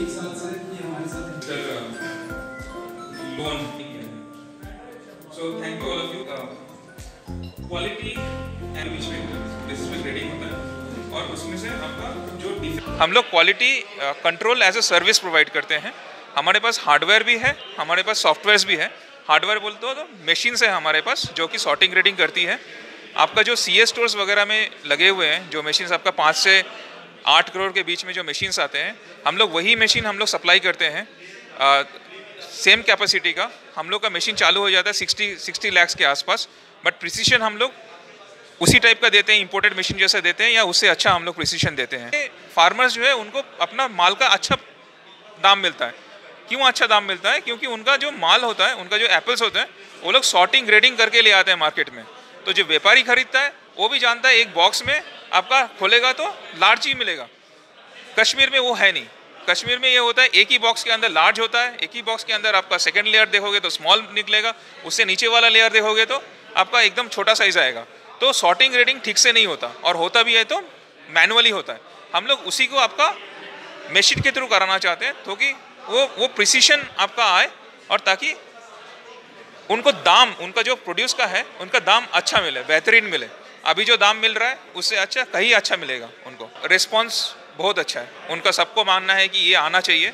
एक साथ से ये हमारे साथ loan. So thank you all of you. Quality and display grading होता है और उसमें से आपका जो हम लोग quality control as a service provide करते हैं। हमारे पास हार्डवेयर भी है, हमारे पास सॉफ्टवेयर भी है। हार्डवेयर बोलते हो तो मशीन्स है हमारे पास जो कि सॉर्टिंग ग्रेडिंग करती है। आपका जो CS स्टोर्स वगैरह में लगे हुए हैं जो मशीन्स, आपका 5 से 8 करोड़ के बीच में जो मशीन्स आते हैं, हम लोग वही मशीन हम लोग सप्लाई करते हैं। सेम कैपेसिटी का हम लोग का मशीन चालू हो जाता है 60 लाख के आसपास, बट प्रिसीशन हम लोग उसी टाइप का देते हैं, इंपोर्टेड मशीन जैसा देते हैं या उससे अच्छा हम लोग प्रिसीशन देते हैं। फार्मर्स जो है उनको अपना माल का अच्छा दाम मिलता है। क्यों अच्छा दाम मिलता है? क्योंकि उनका जो माल होता है, उनका जो एप्पल्स होता है, वो लोग सॉर्टिंग ग्रेडिंग करके ले आते हैं मार्केट में। तो जो व्यापारी खरीदता है वो भी जानता है एक बॉक्स में आपका खोलेगा तो लार्ज ही मिलेगा। कश्मीर में वो है नहीं। कश्मीर में ये होता है एक ही बॉक्स के अंदर लार्ज होता है, एक ही बॉक्स के अंदर आपका सेकंड लेयर देखोगे तो स्मॉल निकलेगा, उससे नीचे वाला लेयर देखोगे तो आपका एकदम छोटा साइज आएगा। तो सॉर्टिंग ग्रेडिंग ठीक से नहीं होता, और होता भी है तो मैनुअली होता है। हम लोग उसी को आपका मशीन के थ्रू कराना चाहते हैं ताकि वो प्रिसीशन आपका आए और ताकि उनको दाम, उनका जो प्रोड्यूस का है उनका दाम अच्छा मिले, बेहतरीन मिले। अभी जो दाम मिल रहा है उससे अच्छा कहीं अच्छा मिलेगा उनको। रिस्पॉन्स बहुत अच्छा है उनका, सबको मानना है कि ये आना चाहिए।